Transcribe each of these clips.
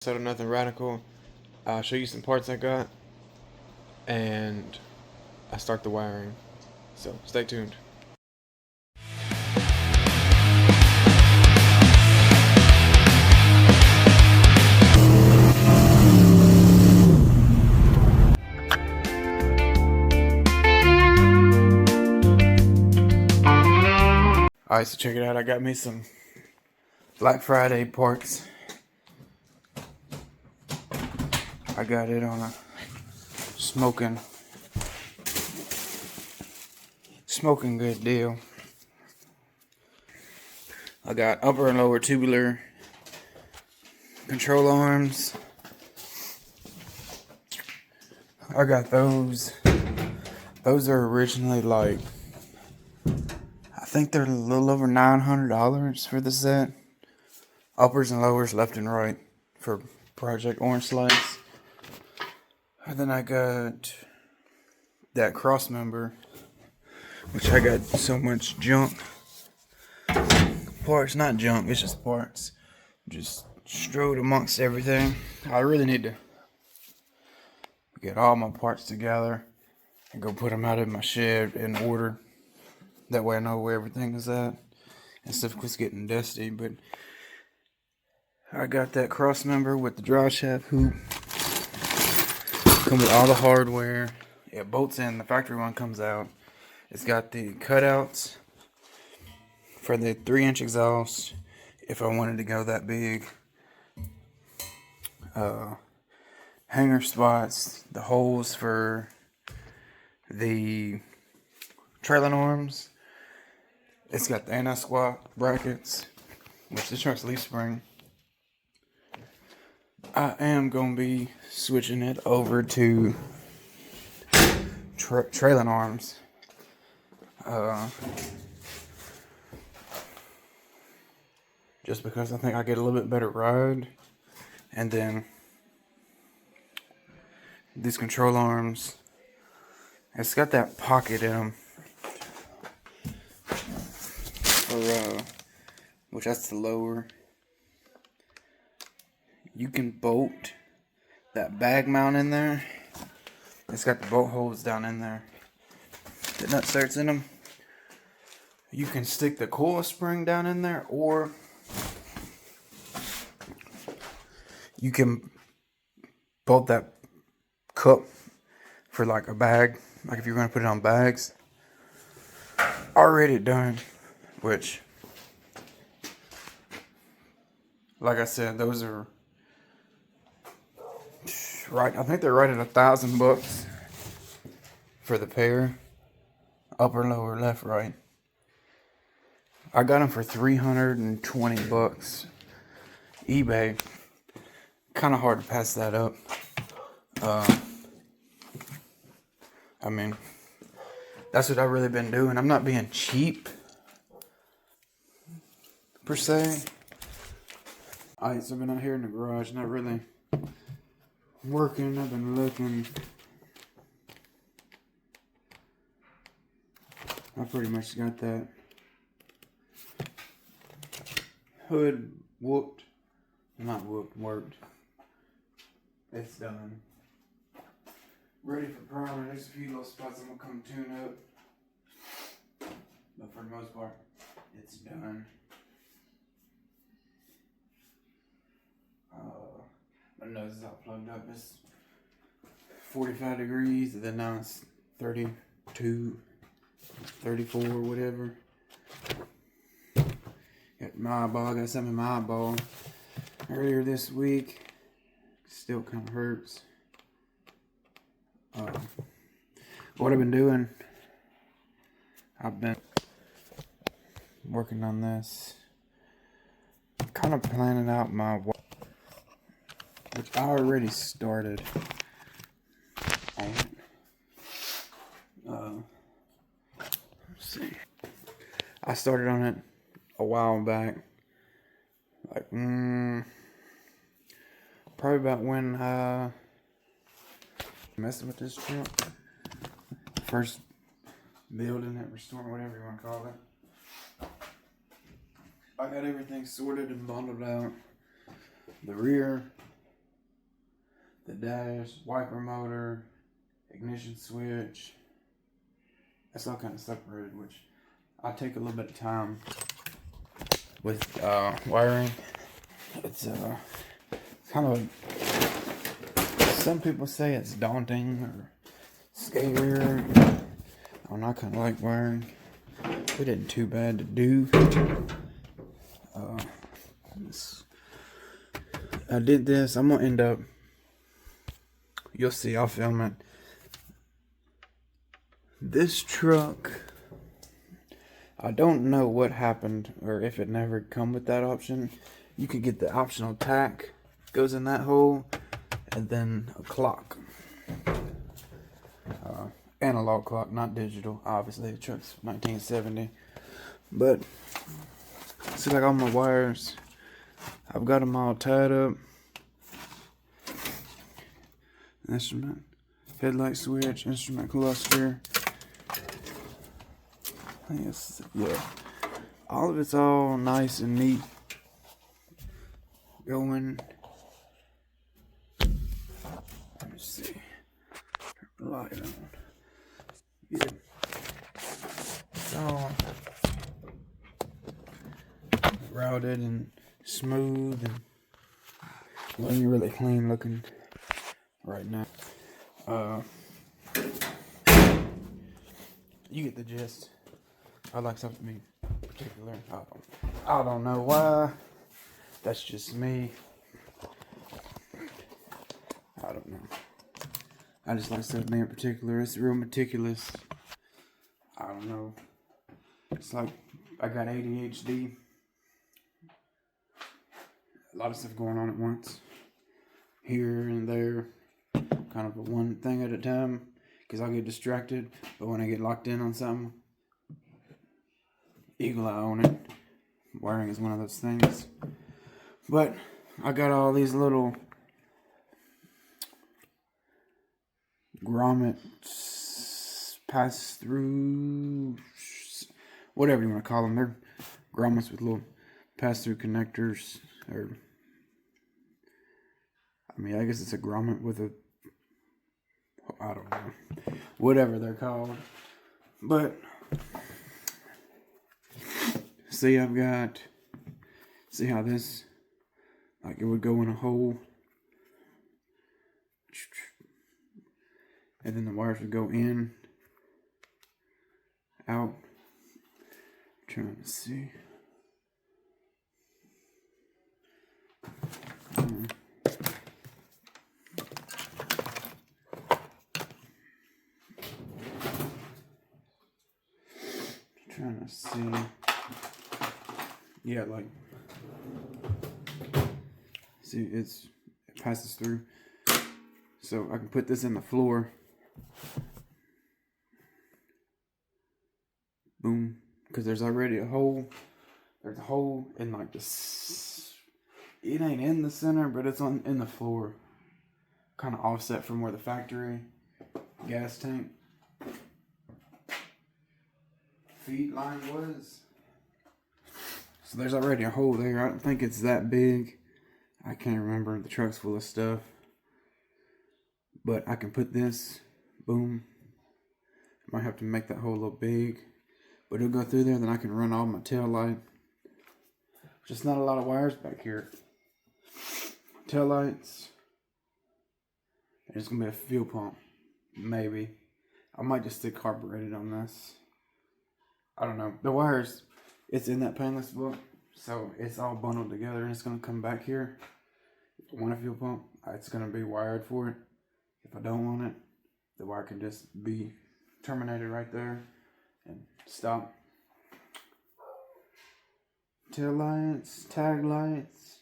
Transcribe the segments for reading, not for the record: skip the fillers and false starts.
So nothing radical. I'll show you some parts I got, and I start the wiring. So stay tuned. Alright, so check it out. I got me some Black Friday parts. I got it on a smoking good deal. I got upper and lower tubular control arms. I got those. Those are originally like, I think they're a little over $900 for the set. Uppers and lowers left and right for Project Orange Slice. And then I got that cross member, which I got so much junk. Parts, not junk, it's just parts. Just strode amongst everything. I really need to get all my parts together and go put them out in my shed in order. That way I know where everything is at. And stuff quits getting dusty. But I got that cross member with the drive shaft hoop. Come with all the hardware. It bolts in. The factory one comes out. It's got the cutouts for the 3-inch exhaust if I wanted to go that big. Hanger spots, the holes for the trailing arms. It's got the anti-squat brackets, which this truck's leaf spring. I am going to be switching it over to trailing arms. Just because I think I get a little bit better ride. And then these control arms, it's got that pocket in them for which that's the lower. You can bolt that bag mount in there. It's got the bolt holes down in there. The nut starts in them. You can stick the coil spring down in there, or you can bolt that cup for like a bag, like if you're going to put it on bags. Already done, which, like I said, those are right. I think they're right at $1,000 for the pair, upper, lower, left, right. I got them for $320 eBay. Kind of hard to pass that up. I mean, that's what I've really been doing. I'm not being cheap, per se. Alright, so I've been out here in the garage, not really working. I've been looking. I pretty much got that hood whooped. Not whooped, worked. It's done. Ready for primer. There's a few little spots I'm gonna come tune up, but for the most part, it's done. My nose is all plugged up. It's 45 degrees, and then now it's 32, 34, whatever. Got my eyeball. I got something in my eyeball earlier this week. Still kind of hurts. What I've been doing, I've been working on this, kind of planning out my, which I already started on. Let's see. I started on it a while back, like probably about when messing with this truck. First building it, restoring, whatever you want to call it. I got everything sorted and bundled out. The rear the dash, wiper motor, ignition switch. That's all kind of separated, which I take a little bit of time with wiring. It's kind of, some people say it's daunting or scary. I kind of like wiring. It isn't too bad to do. I did this. I'm gonna end up, you'll see, I'll film it. This truck, I don't know what happened or if it never come with that option. You could get the optional tack, goes in that hole, and then a clock. Analog clock, not digital. Obviously, the truck's 1970. But, see, like all my wires, I've got them all tied up. Instrument, headlight switch, instrument cluster. I think it's, yeah. All of it's all nice and neat. Going. Let me see. Turn the light on. Yeah. It's all routed and smooth and looking really clean looking right now. You get the gist. I like something particular. I don't know why. That's just me. I don't know. I just like something in particular. It's real meticulous. I don't know. It's like I got ADHD. A lot of stuff going on at once. Here and there. Kind of one thing at a time. Because I'll get distracted. But when I get locked in on something, eagle eye on it. Wiring is one of those things. But I got all these little grommets, pass through, whatever you want to call them. They're grommets with little pass through connectors, or I mean, I guess it's a grommet with a, I don't know, whatever they're called. But see, I've got, see how this, like it would go in a hole, and then the wires would go in, out. Trying to see. Trying to see. Yeah, like, see, it passes through. So I can put this in the floor. Boom. Because there's already a hole. There's a hole in like this. It ain't in the center, but it's in the floor. Kind of offset from where the factory gas tank feed line was. So there's already a hole there. I don't think it's that big. I can't remember. The truck's full of stuff. But I can put this, boom. Might have to make that hole a little big. But it'll go through there, then I can run all my tail light. Just not a lot of wires back here. Tail lights. And it's gonna be a fuel pump. Maybe. I might just stick carbureted on this. I don't know. The wires, it's in that painless book. So it's all bundled together and it's gonna come back here. If I want a fuel pump, it's gonna be wired for it. If I don't want it, the wire can just be terminated right there and stop. Tail lights, tag lights.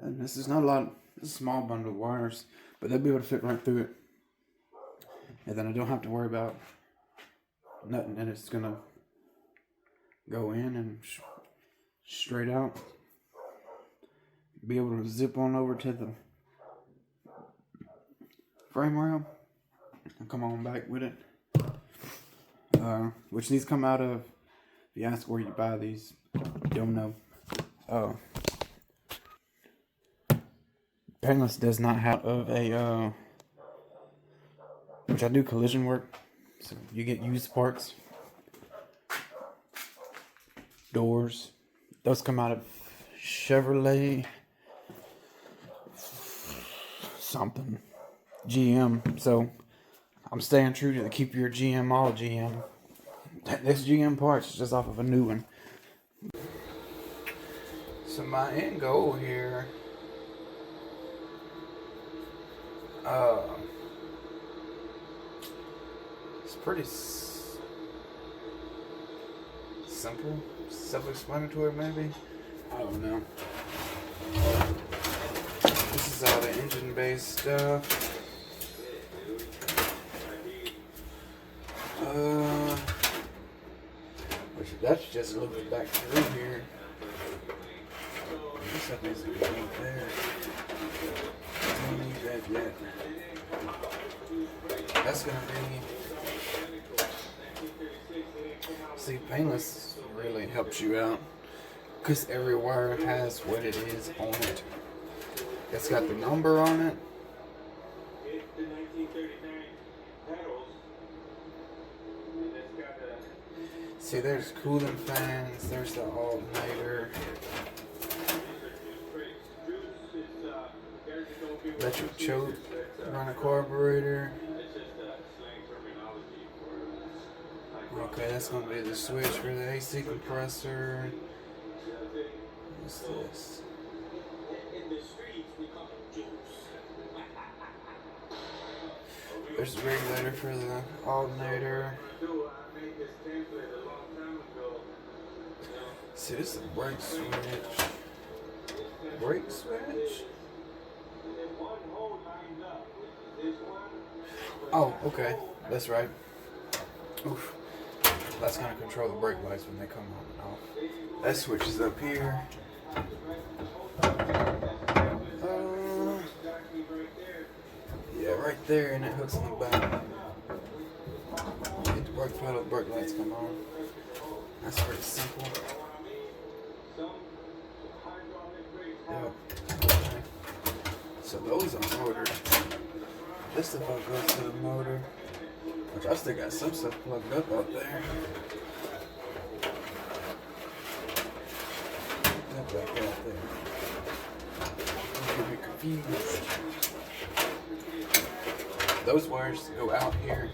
And this is not a lot, this is a small bundle of wires, but they'll be able to fit right through it. And then I don't have to worry about nothing, and it's gonna go in and straight out. Be able to zip on over to the frame rail and come on back with it. Which these come out of, if you ask where you buy these, you don't know. Painless does not have a which I do collision work, so you get used parts, doors. Those come out of Chevrolet something, GM. So I'm staying true to the keep your GM all GM. This GM parts is just off of a new one. So my end goal here, it's pretty simple, self-explanatory maybe. I don't know. This is all the engine-based stuff. Which that's just looking back through here. This stuff needs to be right there. Don't need that yet. That's gonna be. See, Painless really helps you out because every wire has what it is on it. It's got the number on it. See, there's cooling fans, there's the alternator, electric choke, run a carburetor. Okay, that's going to be the switch for the AC compressor. What's this? There's a regulator for the alternator. See, this is a brake switch. Brake switch? Oh, okay. That's right. Oof. That's going to control the brake lights when they come on and off. That switch is up here. Yeah, right there, and it hooks on the back. Hit the brake pedal, the brake lights come on. That's pretty simple. Yep. Okay. So those are motored. This stuff all goes to the motor. Which I still got some stuff plugged up out there. That back out there. Don't get me confused. Those wires go out here.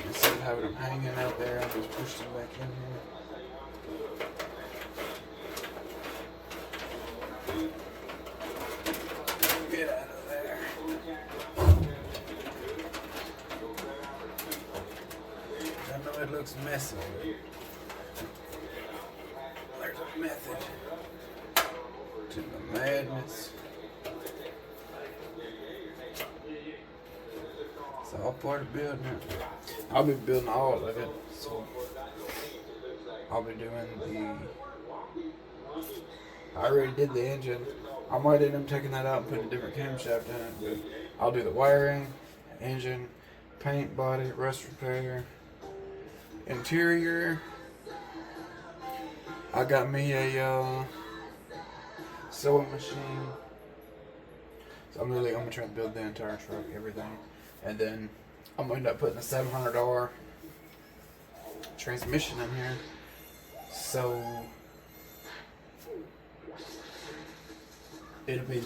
Instead of having them hanging out there, I just push them back in here. Get out of there. I know it looks messy. There's a method to the madness. It's all part of building it. I'll be building all of it. So I'll be doing I already did the engine. I might end up taking that out and putting a different camshaft in it, but I'll do the wiring, engine, paint, body, rust repair, interior. I got me a sewing machine. So I'm gonna try to build the entire truck, everything. And then I'm gonna end up putting a $700 transmission in here. So it'll be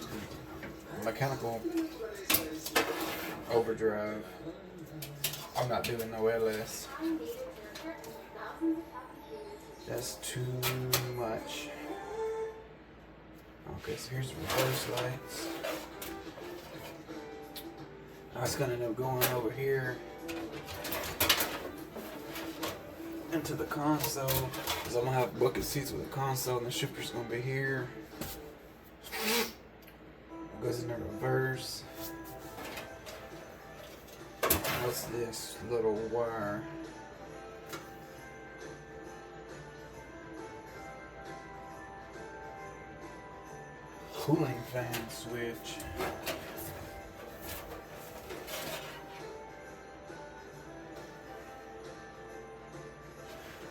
mechanical overdrive. I'm not doing no LS. That's too much. Okay, so here's the reverse lights. I was gonna end up going over here into the console because I'm gonna have bucket seats with a console, and the shifter's gonna be here. It goes in the reverse. What's this little wire? Cooling fan switch.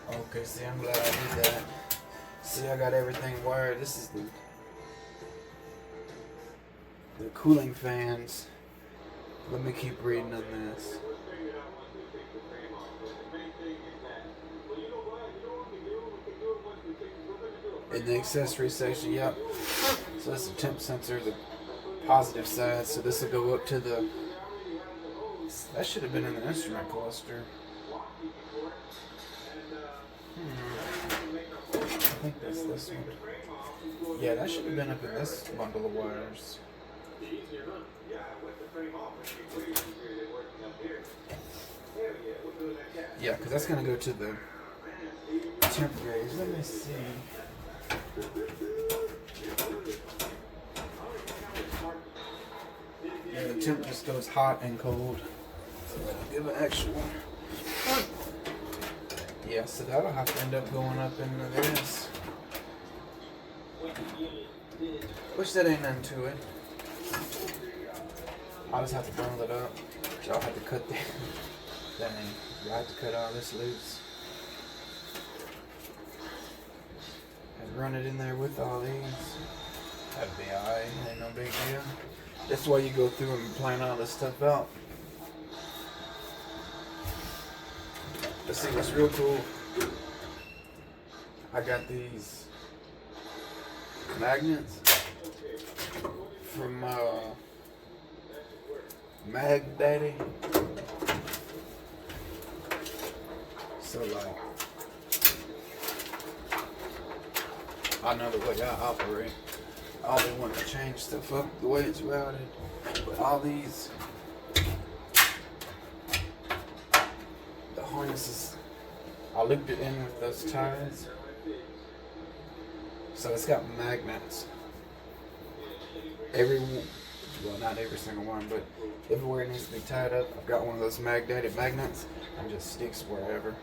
Okay, see, I'm glad I did that. See, I got everything wired. This is the cooling fans. Let me keep reading on this. In the accessory section, yep. So that's the temp sensor, the positive side. So this will go up to the. That should have been in the instrument cluster. I think that's this one. Yeah, that should have been up in this bundle of wires. Yeah, because that's going to go to the temp gauge. Let me see. Yeah, the temp just goes hot and cold. So that'll give an actual. Yeah, so that'll have to end up going up into this. Which that ain't nothing to it. I'll just have to bundle it up. Y'all have to cut the thing. Y'all have to cut all this loose. And run it in there with all these. That'd be alright, ain't no big deal. That's why you go through and plan all this stuff out. Let's see what's real cool. I got these magnets from Mag Daddy. So like, I know the way I operate. I only want to change stuff up the way it's routed. But all these, the harnesses, I looped it in with those ties. So it's got magnets. Well, not every single one, but everywhere it needs to be tied up, I've got one of those Mag Daddy magnets and just sticks wherever.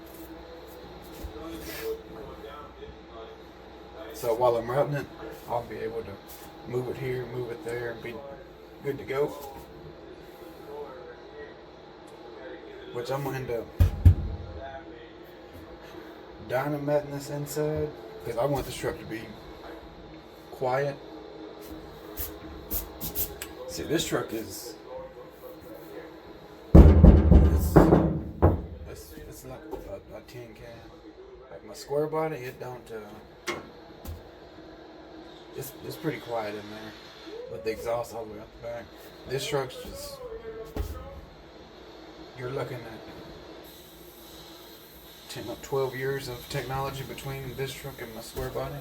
So while I'm routing it, I'll be able to move it here, move it there, and be good to go. Which I'm going to end up dynamitting this inside, because I want this truck to be quiet. See, this truck is it's like a tin can. Like my square body, it don't. It's pretty quiet in there, with the exhaust all the way up the back. This truck's just, you're looking at 12 years of technology between this truck and my square body.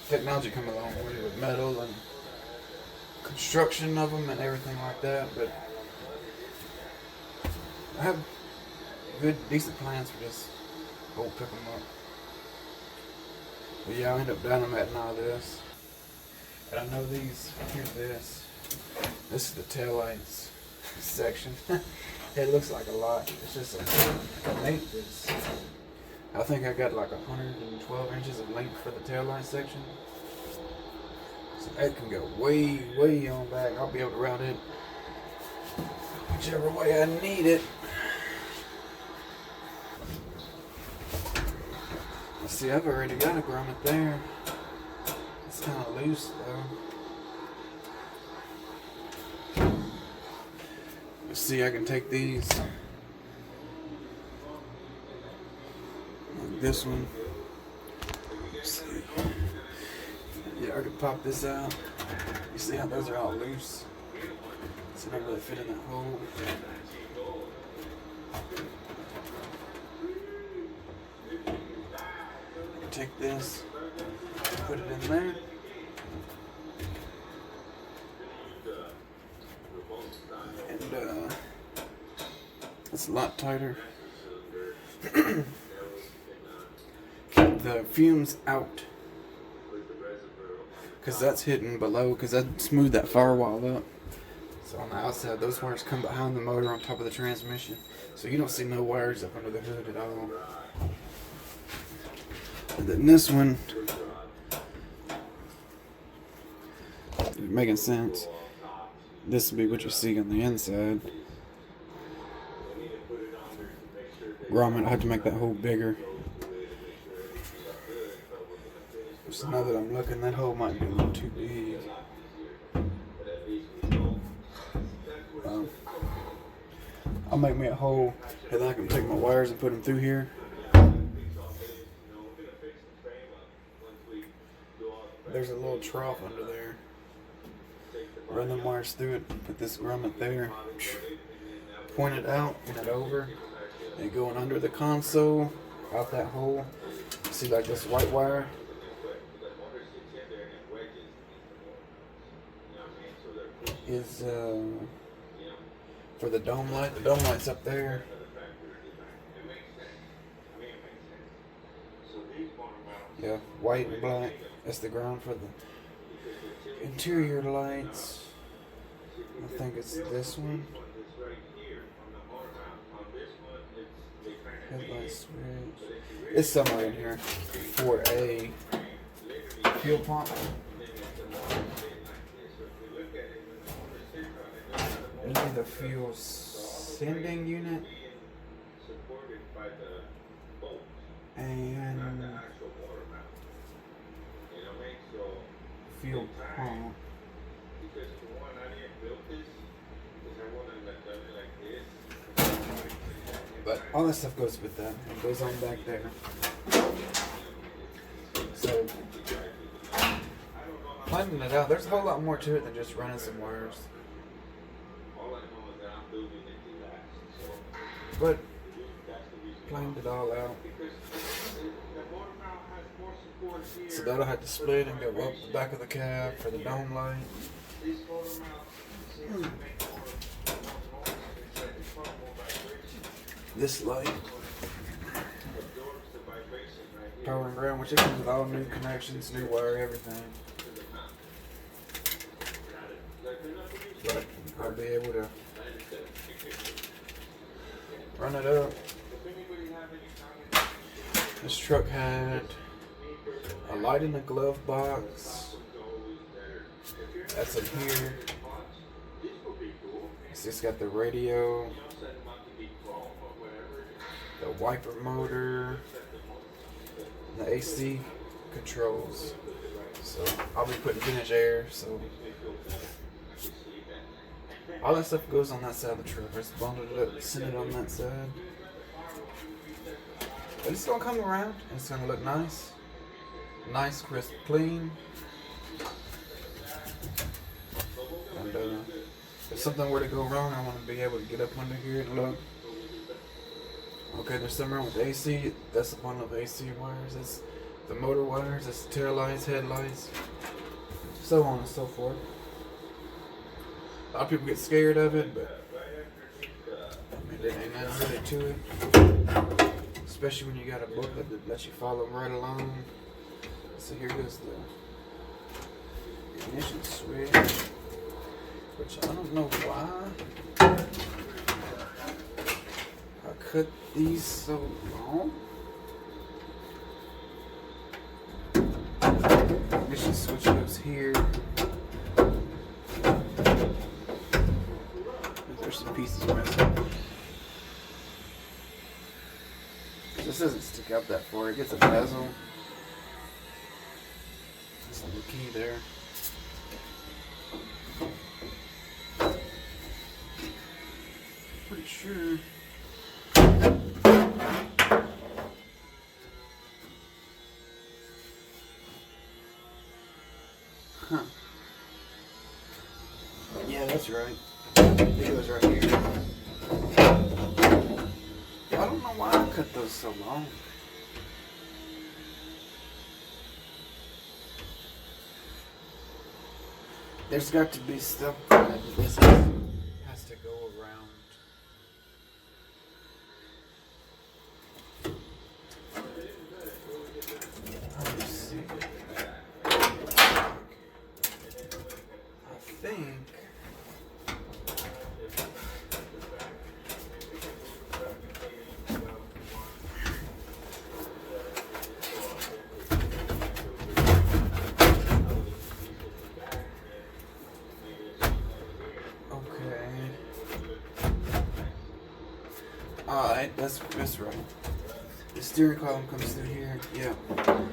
Technology come a long way with metal and construction of them and everything like that, but I have good, decent plans for this. Go pick them up. But yeah, I'll end up dynamitting all this. And I know these, here's this. This is the taillights section. It looks like a lot. It's just a length is, I think I got like 112 inches of length for the taillight section. So that can go way, way on back. I'll be able to route it whichever way I need it. See, I've already got a grommet there. It's kind of loose though. Let's see, I can take these. Like this one. Let's see. Yeah, I can pop this out. You see how those are all loose? So they don't really fit in that hole. Take this, put it in there. And it's a lot tighter. Keep the fumes out, because that's hitting below, because that smoothed that firewall up. So on the outside, those wires come behind the motor on top of the transmission. So you don't see no wires up under the hood at all. And then this one, making sense. This will be what you see on the inside. Grommet, I have to make that hole bigger. So now that I'm looking, that hole might be a little too big. I'll make me a hole, and then I can take my wires and put them through here. There's a little trough under there. Run them wires through it, put this grommet there, point it out and it over, and going under the console, out that hole. See, like this white wire is for the dome light. The dome light's up there. Yeah, white and black. That's the ground for the interior lights. I think it's this one. Headlight switch. It's somewhere in here for a fuel pump. Maybe the fuel sending unit and fuel pump. But all that stuff goes with that. It goes on back there. So finding it out, there's a whole lot more to it than just running some wires. But planed it all out. So that'll have to split and go up the back of the cab for the dome light. This light, power and ground, which it comes with all new connections, new wire, everything. But I'll be able to run it up. This truck had a light in the glove box. That's up here. It's just got the radio, the wiper motor, and the AC controls. So I'll be putting vintage air. So all that stuff goes on that side of the truck. I just bundled it up, send it on that side. But it's gonna come around and it's gonna look nice. Nice, crisp, clean. And if something were to go wrong, I want to be able to get up under here and look. Okay, there's something wrong with the AC. That's a bundle of AC wires. That's the motor wires. That's the tail lights, headlights, so on and so forth. A lot of people get scared of it, but I mean, there ain't nothing really to it. Especially when you got a booklet that lets you follow right along. So here goes the ignition switch, which I don't know why I cut these so long. Ignition switch goes here. There's some pieces missing. This doesn't stick out that far. It gets a bezel. There's a little key there. Pretty sure. Huh. Yeah, that's right. It goes right here. I don't know why I cut those so long. There's got to be stuff that this has to go around. Let me see. I think. Alright, that's right. The steering column comes through here. Yeah.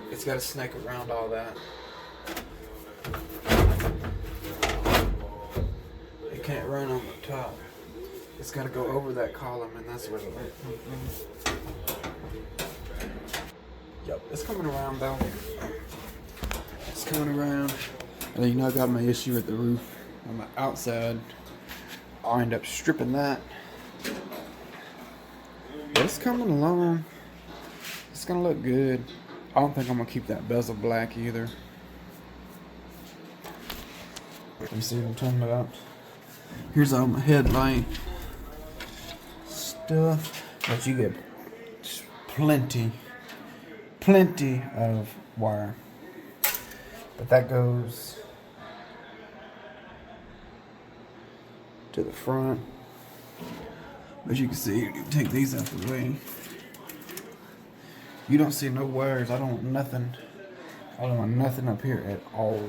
It's got to snake around all that. It can't run on the top. It's got to go over that column, and that's where the light comes from. Yep, it's coming around though. It's coming around. And you know I got my issue with the roof on the outside. I'll end up stripping that. But it's coming along. It's gonna look good. I don't think I'm gonna keep that bezel black either. You see what I'm talking about? Here's all my headlight stuff. But you get plenty of wire. But that goes to the front. As you can see, you take these out the way. You don't see no wires. I don't want nothing up here at all.